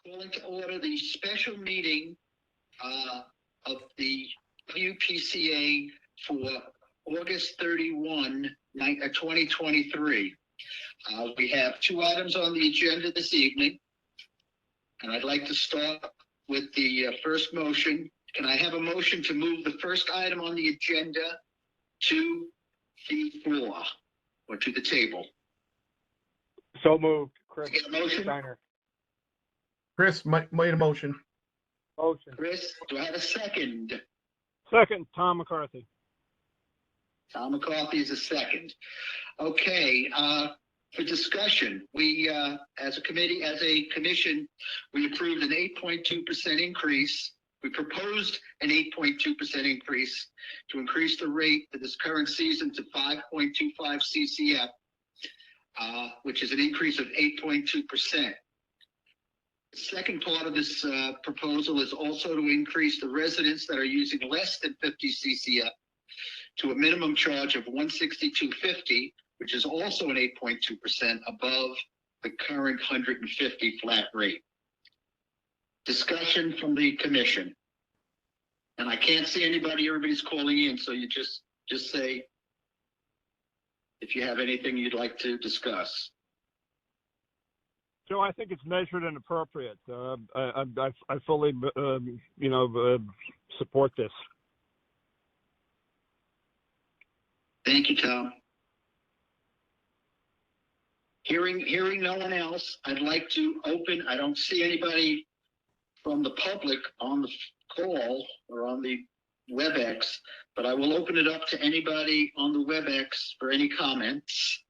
Calling to order the special meeting of the WPCA for August 31, 2023. We have two items on the agenda this evening, and I'd like to start with the first motion. Can I have a motion to move the first item on the agenda to the floor or to the table? So moved. Chris Get a motion? Steiner. Chris made a motion. Motion. Chris, do I have a second? Second, Tom McCarthy. Tom McCarthy is a second. Okay, for discussion, we, as a committee, as a commission, we approved an 8.2% increase. We proposed an 8.2% increase to increase the rate for this current season to 5.25 CCF, which is an increase of 8.2%. The second part of this proposal is also to increase the residents that are using less than 50 CCF to a minimum charge of $162.50, which is also an 8.2% above the current 150 flat rate. Discussion from the commission. And I can't see anybody, everybody's calling in, so you just say if you have anything you'd like to discuss. So I think it's measured and appropriate. I fully, support this. Thank you, Tom. Hearing no one else, I'd like to open. I don't see anybody from the public on the call or on the WebEx, but I will open it up to anybody on the WebEx for any comments.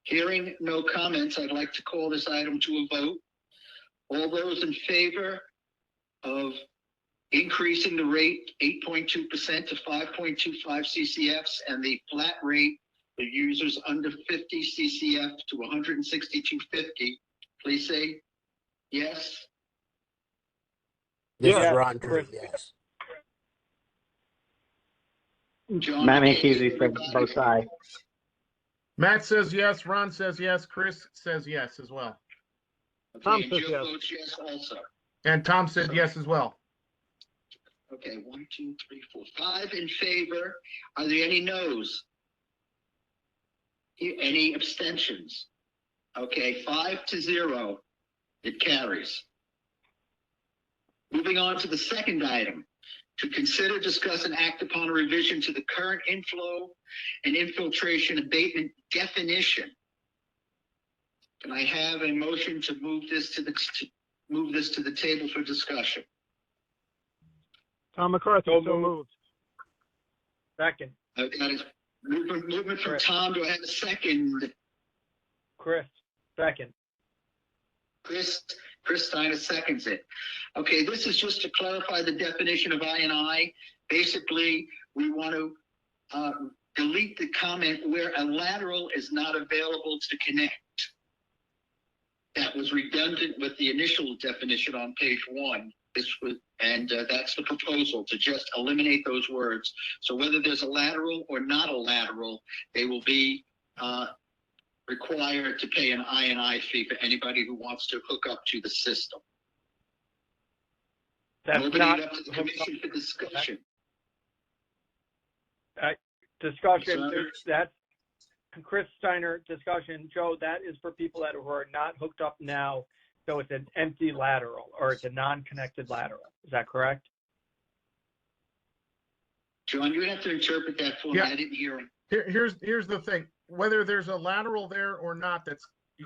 Hearing no comments, I'd like to call this item to a vote. All those in favor of increasing the rate 8.2% to 5.25 CCFs and the flat rate for users under 50 CCF to 162.50, please say yes. This Yeah, is Ron Chris. Drew, yes. John, Matt Mancusi said both sides. Matt says yes. Ron says yes. Chris says yes as well. Okay, Tom and says Joe yes. votes yes also. And Tom said yes as well. Okay, 1, 2, 3, 4, 5 in favor. Are there any noes? Any abstentions? Okay, 5-0. It carries. Moving on to the second item. To consider, discuss, and act upon a revision to the current inflow and infiltration abatement definition. Can I have a motion to move this to the table for discussion? Tom McCarthy, so moved. Second. I've got a movement from Chris. Tom. Do I have a second? Chris. Second. Chris Steiner seconds it. Okay, this is just to clarify the definition of I&I. Basically, we want to delete the comment where a lateral is not available to connect. That was redundant with the initial definition on page 1. That's the proposal, to just eliminate those words. So whether there's a lateral or not a lateral, they will be required to pay an I&I fee for anybody who wants to hook up to the system. That's Opening not it up to the commission for discussion. discussion. Sorry. That's Chris Steiner discussion. Joe, that is for people that are not hooked up now. So it's an empty lateral or it's a non-connected lateral. Is that correct? John, you have to interpret that for me. Yeah. I didn't hear him. Here's the thing. Whether there's a lateral there or not that's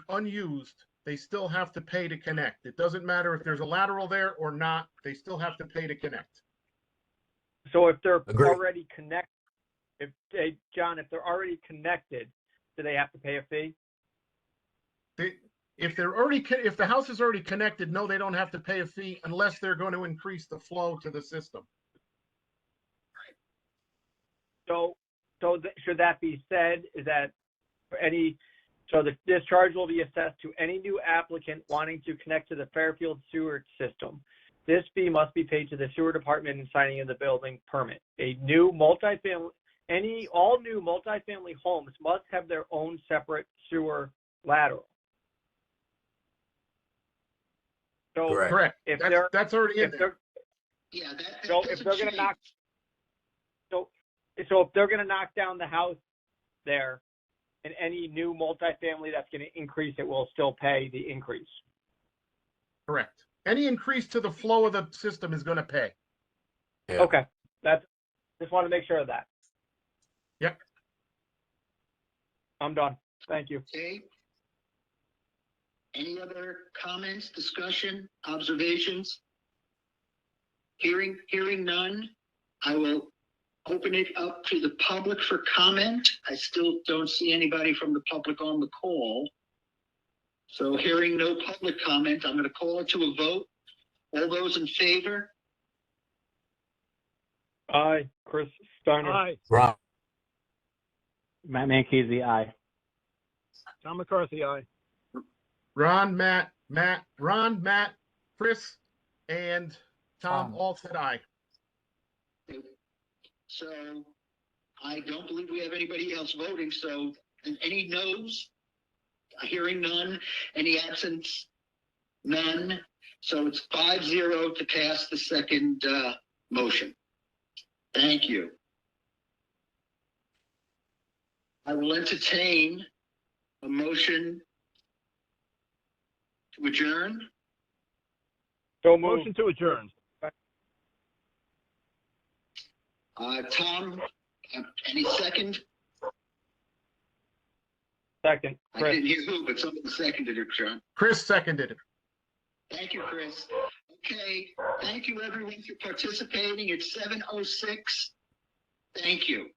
unused, they still have to pay to connect. It doesn't matter if there's a lateral there or not. They still have to pay to connect. So if they're Agreed. already connected, if they're already connected, do they have to pay a fee? If the house is already connected, no, they don't have to pay a fee unless they're going to increase the flow to the system. Should that be said? Is that for this charge will be assessed to any new applicant wanting to connect to the Fairfield sewer system. This fee must be paid to the sewer department in signing of the building permit. All new multifamily homes must have their own separate sewer lateral. Correct. If That's, they're, that's already in if there. they're, Yeah, that so if doesn't they're gonna change. knock, so if they're gonna knock down the house there, and any new multifamily that's gonna increase it will still pay the increase. Correct. Any increase to the flow of the system is gonna pay. Yeah. Okay, just want to make sure of that. Yep. I'm done. Thank you. Okay. Any other comments, discussion, observations? Hearing none, I will open it up to the public for comment. I still don't see anybody from the public on the call. So hearing no public comment, I'm going to call it to a vote. All those in favor? Aye, Chris Steiner. Aye. Ron, Matt Mankezzi, aye. Tom McCarthy, aye. Ron, Matt, Chris, and Tom all said aye. So I don't believe we have anybody else voting. So any noes? Hearing none. Any absence? None. So it's 5-0 to pass the second motion. Thank you. I will entertain a motion to adjourn. So moved. Motion to adjourn. Tom, any second? Second, I Chris. didn't hear who, but somebody seconded it, John. Chris seconded it. Thank you, Chris. Okay, thank you everyone for participating. It's 7:06. Thank you.